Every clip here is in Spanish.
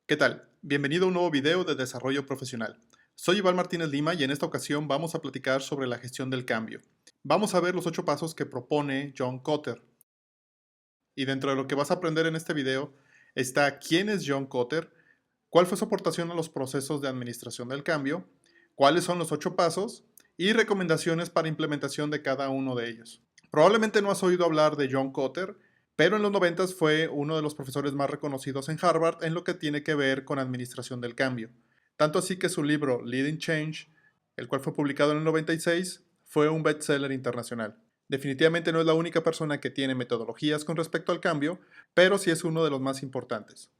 ¿Qué tal? Bienvenido a un nuevo video de desarrollo profesional. Soy Iván Martínez Lima y en esta ocasión vamos a platicar sobre la gestión del cambio. Vamos a ver los 8 pasos que propone John Kotter. Y dentro de lo que vas a aprender en este video está quién es John Kotter, cuál fue su aportación a los procesos de administración del cambio, cuáles son los 8 pasos y recomendaciones para implementación de cada uno de ellos. Probablemente no has oído hablar de John Kotter, pero en los 90 fue uno de los profesores más reconocidos en Harvard en lo que tiene que ver con administración del cambio. Tanto así que su libro Leading Change, el cual fue publicado en el 96, fue un bestseller internacional. Definitivamente no es la única persona que tiene metodologías con respecto al cambio, pero sí es uno de los más importantes.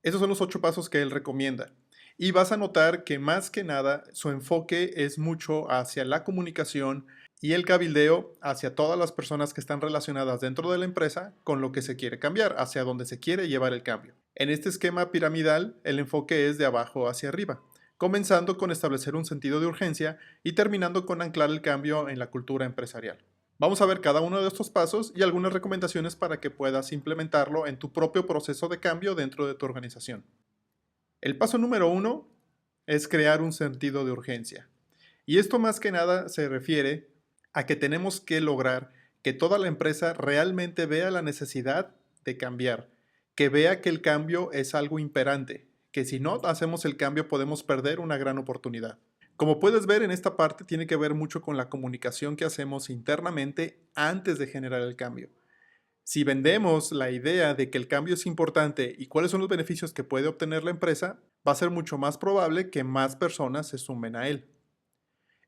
Esos son los 8 pasos que él recomienda. Y vas a notar que más que nada su enfoque es mucho hacia la comunicación y el cabildeo hacia todas las personas que están relacionadas dentro de la empresa con lo que se quiere cambiar, hacia donde se quiere llevar el cambio. En este esquema piramidal, el enfoque es de abajo hacia arriba, comenzando con establecer un sentido de urgencia y terminando con anclar el cambio en la cultura empresarial. Vamos a ver cada uno de estos pasos y algunas recomendaciones para que puedas implementarlo en tu propio proceso de cambio dentro de tu organización. El paso número 1 es crear un sentido de urgencia. Y esto más que nada se refiere a que tenemos que lograr que toda la empresa realmente vea la necesidad de cambiar, que vea que el cambio es algo imperante, que si no hacemos el cambio podemos perder una gran oportunidad. Como puedes ver, en esta parte tiene que ver mucho con la comunicación que hacemos internamente antes de generar el cambio. Si vendemos la idea de que el cambio es importante y cuáles son los beneficios que puede obtener la empresa, va a ser mucho más probable que más personas se sumen a él.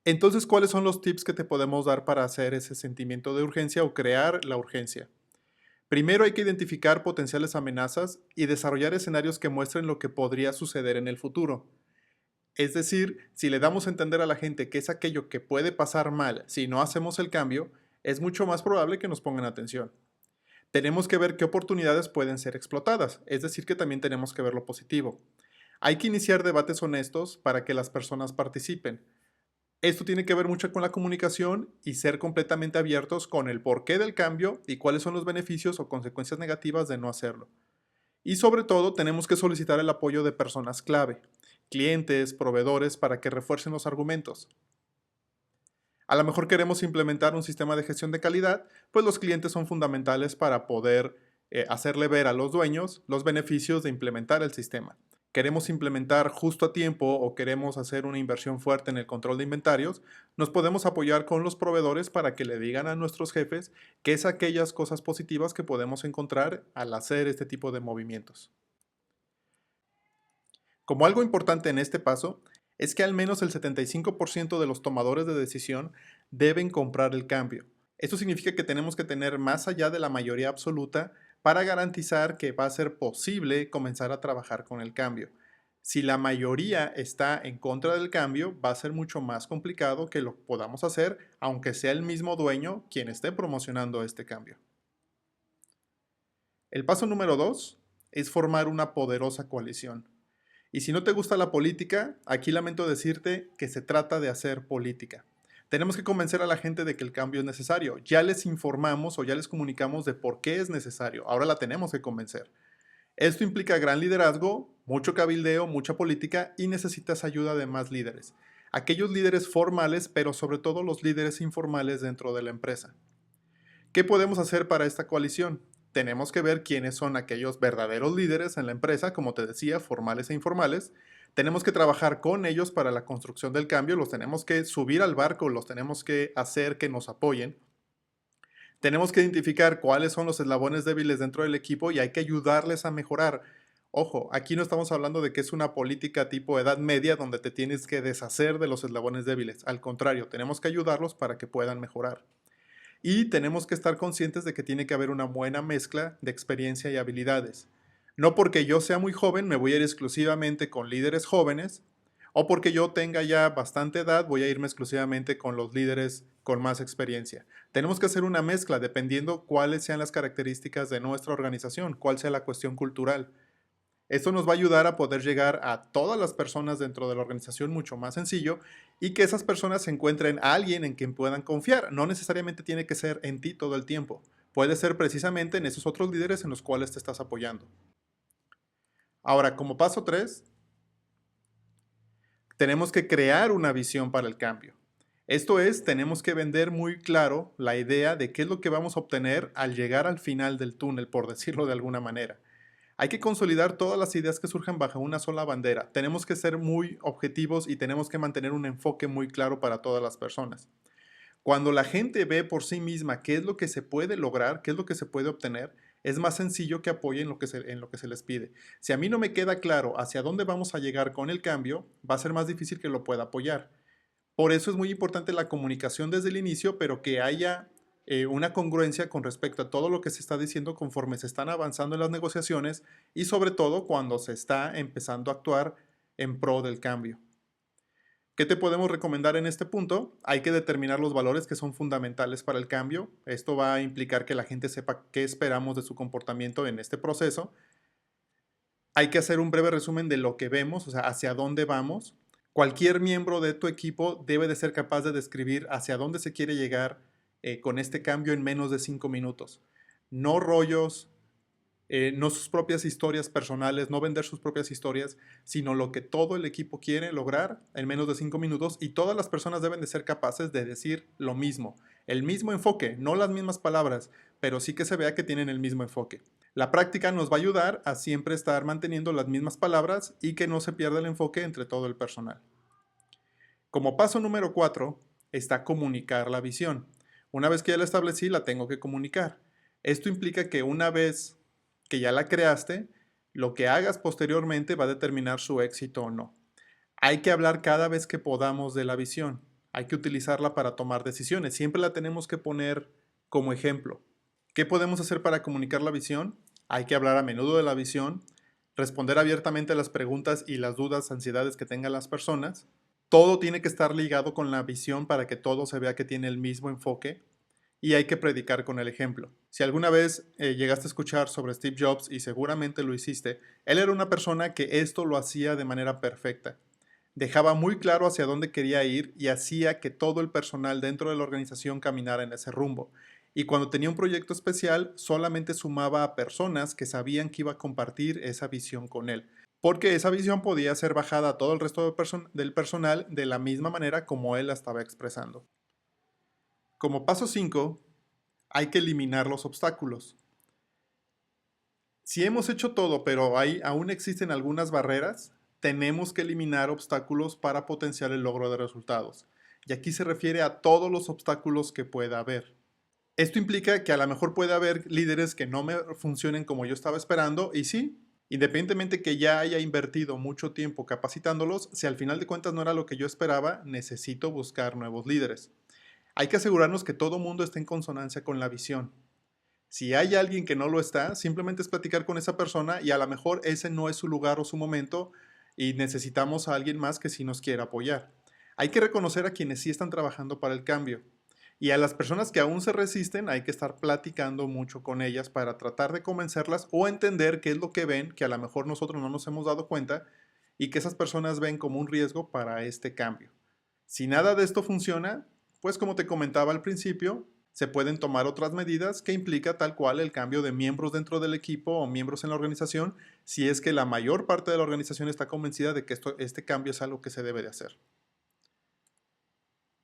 Entonces, ¿cuáles son los tips que te podemos dar para hacer ese sentimiento de urgencia o crear la urgencia? Primero hay que identificar potenciales amenazas y desarrollar escenarios que muestren lo que podría suceder en el futuro. Es decir, si le damos a entender a la gente que es aquello que puede pasar mal si no hacemos el cambio, es mucho más probable que nos pongan atención. Tenemos que ver qué oportunidades pueden ser explotadas, es decir, que también tenemos que ver lo positivo. Hay que iniciar debates honestos para que las personas participen. Esto tiene que ver mucho con la comunicación y ser completamente abiertos con el porqué del cambio y cuáles son los beneficios o consecuencias negativas de no hacerlo. Y sobre todo, tenemos que solicitar el apoyo de personas clave, clientes, proveedores, para que refuercen los argumentos. A lo mejor queremos implementar un sistema de gestión de calidad, pues los clientes son fundamentales para poder hacerle ver a los dueños los beneficios de implementar el sistema. Queremos implementar justo a tiempo o queremos hacer una inversión fuerte en el control de inventarios, nos podemos apoyar con los proveedores para que le digan a nuestros jefes qué es aquellas cosas positivas que podemos encontrar al hacer este tipo de movimientos. Como algo importante en este paso, es que al menos el 75% de los tomadores de decisión deben comprar el cambio. Esto significa que tenemos que tener más allá de la mayoría absoluta para garantizar que va a ser posible comenzar a trabajar con el cambio. Si la mayoría está en contra del cambio, va a ser mucho más complicado que lo podamos hacer, aunque sea el mismo dueño quien esté promocionando este cambio. El paso número 2 es formar una poderosa coalición. Y si no te gusta la política, aquí lamento decirte que se trata de hacer política. Tenemos que convencer a la gente de que el cambio es necesario. Ya les informamos o ya les comunicamos de por qué es necesario. Ahora la tenemos que convencer. Esto implica gran liderazgo, mucho cabildeo, mucha política y necesitas ayuda de más líderes. Aquellos líderes formales, pero sobre todo los líderes informales dentro de la empresa. ¿Qué podemos hacer para esta coalición? Tenemos que ver quiénes son aquellos verdaderos líderes en la empresa, como te decía, formales e informales. Tenemos que trabajar con ellos para la construcción del cambio, los tenemos que subir al barco, los tenemos que hacer que nos apoyen. Tenemos que identificar cuáles son los eslabones débiles dentro del equipo y hay que ayudarles a mejorar. Ojo, aquí no estamos hablando de que es una política tipo edad media donde te tienes que deshacer de los eslabones débiles. Al contrario, tenemos que ayudarlos para que puedan mejorar. Y tenemos que estar conscientes de que tiene que haber una buena mezcla de experiencia y habilidades. No porque yo sea muy joven me voy a ir exclusivamente con líderes jóvenes, o porque yo tenga ya bastante edad voy a irme exclusivamente con los líderes con más experiencia. Tenemos que hacer una mezcla dependiendo cuáles sean las características de nuestra organización, cuál sea la cuestión cultural. Esto nos va a ayudar a poder llegar a todas las personas dentro de la organización mucho más sencillo y que esas personas encuentren a alguien en quien puedan confiar. No necesariamente tiene que ser en ti todo el tiempo. Puede ser precisamente en esos otros líderes en los cuales te estás apoyando. Ahora, como paso 3, tenemos que crear una visión para el cambio. Esto es, tenemos que vender muy claro la idea de qué es lo que vamos a obtener al llegar al final del túnel, por decirlo de alguna manera. Hay que consolidar todas las ideas que surjan bajo una sola bandera. Tenemos que ser muy objetivos y tenemos que mantener un enfoque muy claro para todas las personas. Cuando la gente ve por sí misma qué es lo que se puede lograr, qué es lo que se puede obtener, es más sencillo que apoyen en lo que se les pide. Si a mí no me queda claro hacia dónde vamos a llegar con el cambio, va a ser más difícil que lo pueda apoyar. Por eso es muy importante la comunicación desde el inicio, pero que haya una congruencia con respecto a todo lo que se está diciendo conforme se están avanzando en las negociaciones y sobre todo cuando se está empezando a actuar en pro del cambio. ¿Qué te podemos recomendar en este punto? Hay que determinar los valores que son fundamentales para el cambio. Esto va a implicar que la gente sepa qué esperamos de su comportamiento en este proceso. Hay que hacer un breve resumen de lo que vemos, o sea, hacia dónde vamos. Cualquier miembro de tu equipo debe de ser capaz de describir hacia dónde se quiere llegar con este cambio en menos de 5 minutos. No rollos, no sus propias historias personales, no vender sus propias historias, sino lo que todo el equipo quiere lograr en menos de 5 minutos y todas las personas deben de ser capaces de decir lo mismo, el mismo enfoque, no las mismas palabras, pero sí que se vea que tienen el mismo enfoque. La práctica nos va a ayudar a siempre estar manteniendo las mismas palabras y que no se pierda el enfoque entre todo el personal. Como paso número 4 está comunicar la visión. Una vez que ya la establecí, la tengo que comunicar. Esto implica que una vez que ya la creaste, lo que hagas posteriormente va a determinar su éxito o no. Hay que hablar cada vez que podamos de la visión. Hay que utilizarla para tomar decisiones. Siempre la tenemos que poner como ejemplo. ¿Qué podemos hacer para comunicar la visión? Hay que hablar a menudo de la visión, responder abiertamente a las preguntas y las dudas, ansiedades que tengan las personas. Todo tiene que estar ligado con la visión para que todo se vea que tiene el mismo enfoque y hay que predicar con el ejemplo. Si alguna vez llegaste a escuchar sobre Steve Jobs y seguramente lo hiciste, él era una persona que esto lo hacía de manera perfecta. Dejaba muy claro hacia dónde quería ir y hacía que todo el personal dentro de la organización caminara en ese rumbo. Y cuando tenía un proyecto especial, solamente sumaba a personas que sabían que iba a compartir esa visión con él, porque esa visión podía ser bajada a todo el resto del personal de la misma manera como él la estaba expresando. Como paso 5, hay que eliminar los obstáculos. Si hemos hecho todo, pero aún existen algunas barreras, tenemos que eliminar obstáculos para potenciar el logro de resultados. Y aquí se refiere a todos los obstáculos que pueda haber. Esto implica que a lo mejor puede haber líderes que no me funcionen como yo estaba esperando y sí, independientemente que ya haya invertido mucho tiempo capacitándolos, si al final de cuentas no era lo que yo esperaba, necesito buscar nuevos líderes. Hay que asegurarnos que todo mundo esté en consonancia con la visión. Si hay alguien que no lo está, simplemente es platicar con esa persona y a lo mejor ese no es su lugar o su momento y necesitamos a alguien más que sí nos quiera apoyar. Hay que reconocer a quienes sí están trabajando para el cambio. Y a las personas que aún se resisten hay que estar platicando mucho con ellas para tratar de convencerlas o entender qué es lo que ven, que a lo mejor nosotros no nos hemos dado cuenta y que esas personas ven como un riesgo para este cambio. Si nada de esto funciona, pues como te comentaba al principio, se pueden tomar otras medidas que implica tal cual el cambio de miembros dentro del equipo o miembros en la organización, si es que la mayor parte de la organización está convencida de que este cambio es algo que se debe de hacer.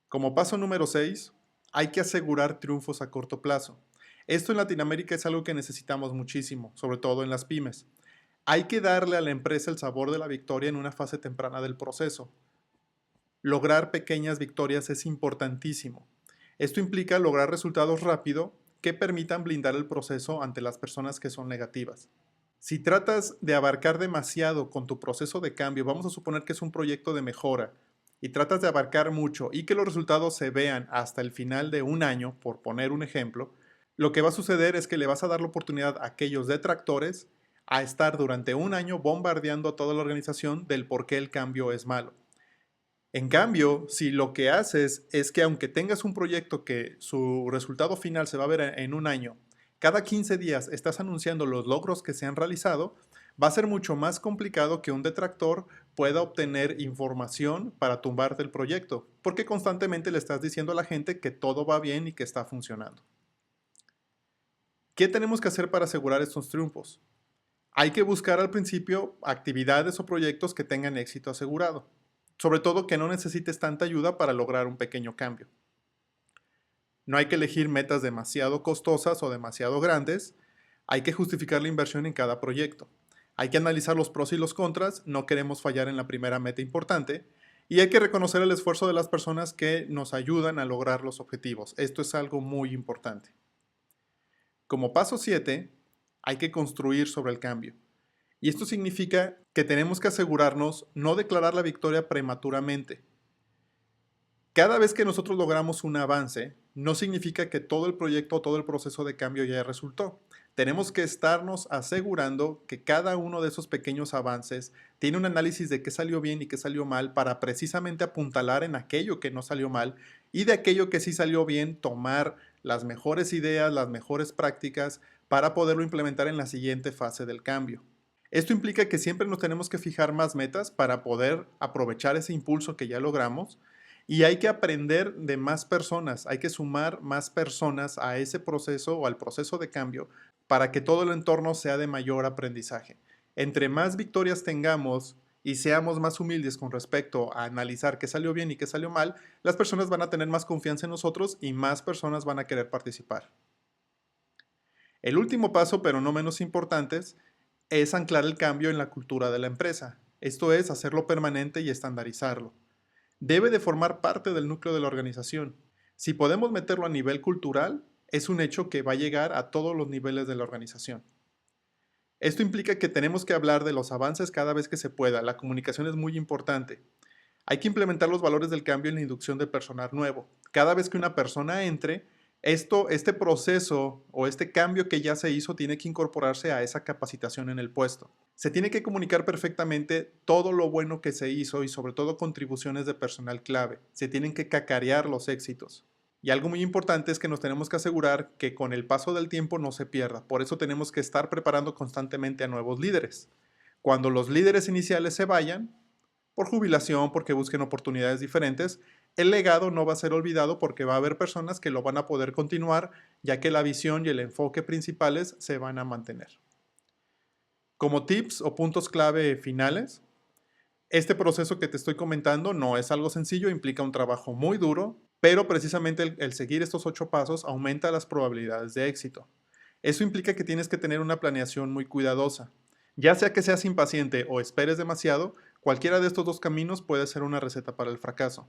Como paso número 6, hay que asegurar triunfos a corto plazo. Esto en Latinoamérica es algo que necesitamos muchísimo, sobre todo en las pymes. Hay que darle a la empresa el sabor de la victoria en una fase temprana del proceso. Lograr pequeñas victorias es importantísimo. Esto implica lograr resultados rápido que permitan blindar el proceso ante las personas que son negativas. Si tratas de abarcar demasiado con tu proceso de cambio, vamos a suponer que es un proyecto de mejora, y tratas de abarcar mucho y que los resultados se vean hasta el final de un año, por poner un ejemplo, lo que va a suceder es que le vas a dar la oportunidad a aquellos detractores a estar durante un año bombardeando a toda la organización del por qué el cambio es malo. En cambio, si lo que haces es que aunque tengas un proyecto que su resultado final se va a ver en un año, cada 15 días estás anunciando los logros que se han realizado, va a ser mucho más complicado que un detractor pueda obtener información para tumbarte el proyecto, porque constantemente le estás diciendo a la gente que todo va bien y que está funcionando. ¿Qué tenemos que hacer para asegurar estos triunfos? Hay que buscar al principio actividades o proyectos que tengan éxito asegurado, sobre todo que no necesites tanta ayuda para lograr un pequeño cambio. No hay que elegir metas demasiado costosas o demasiado grandes, hay que justificar la inversión en cada proyecto. Hay que analizar los pros y los contras, no queremos fallar en la primera meta importante, y hay que reconocer el esfuerzo de las personas que nos ayudan a lograr los objetivos. Esto es algo muy importante. Como paso 7, hay que construir sobre el cambio. Y esto significa que tenemos que asegurarnos no declarar la victoria prematuramente. Cada vez que nosotros logramos un avance, no significa que todo el proyecto o todo el proceso de cambio ya resultó. Tenemos que estarnos asegurando que cada uno de esos pequeños avances tiene un análisis de qué salió bien y qué salió mal para precisamente apuntalar en aquello que no salió mal y de aquello que sí salió bien tomar las mejores ideas, las mejores prácticas para poderlo implementar en la siguiente fase del cambio. Esto implica que siempre nos tenemos que fijar más metas para poder aprovechar ese impulso que ya logramos y hay que aprender de más personas, hay que sumar más personas a ese proceso o al proceso de cambio para que todo el entorno sea de mayor aprendizaje. Entre más victorias tengamos y seamos más humildes con respecto a analizar qué salió bien y qué salió mal, las personas van a tener más confianza en nosotros y más personas van a querer participar. El último paso, pero no menos importante, es anclar el cambio en la cultura de la empresa. Esto es hacerlo permanente y estandarizarlo. Debe de formar parte del núcleo de la organización. Si podemos meterlo a nivel cultural, es un hecho que va a llegar a todos los niveles de la organización. Esto implica que tenemos que hablar de los avances cada vez que se pueda. La comunicación es muy importante. Hay que implementar los valores del cambio en la inducción del personal nuevo. Cada vez que una persona entre, este proceso o este cambio que ya se hizo tiene que incorporarse a esa capacitación en el puesto. Se tiene que comunicar perfectamente todo lo bueno que se hizo y sobre todo contribuciones de personal clave. Se tienen que cacarear los éxitos. Y algo muy importante es que nos tenemos que asegurar que con el paso del tiempo no se pierda. Por eso tenemos que estar preparando constantemente a nuevos líderes. Cuando los líderes iniciales se vayan, por jubilación, porque busquen oportunidades diferentes, el legado no va a ser olvidado porque va a haber personas que lo van a poder continuar, ya que la visión y el enfoque principales se van a mantener. Como tips o puntos clave finales, este proceso que te estoy comentando no es algo sencillo, implica un trabajo muy duro, pero precisamente el seguir estos 8 pasos aumenta las probabilidades de éxito. Eso implica que tienes que tener una planeación muy cuidadosa. Ya sea que seas impaciente o esperes demasiado, cualquiera de estos dos caminos puede ser una receta para el fracaso.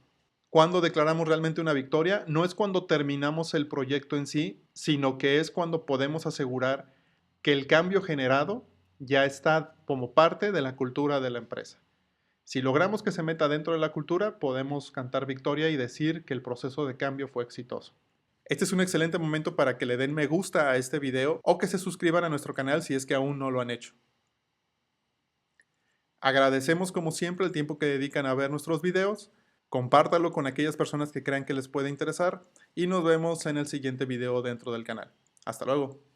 Cuando declaramos realmente una victoria, no es cuando terminamos el proyecto en sí, sino que es cuando podemos asegurar que el cambio generado ya está como parte de la cultura de la empresa. Si logramos que se meta dentro de la cultura, podemos cantar victoria y decir que el proceso de cambio fue exitoso. Este es un excelente momento para que le den me gusta a este video o que se suscriban a nuestro canal si es que aún no lo han hecho. Agradecemos como siempre el tiempo que dedican a ver nuestros videos, compártalo con aquellas personas que crean que les puede interesar y nos vemos en el siguiente video dentro del canal. Hasta luego.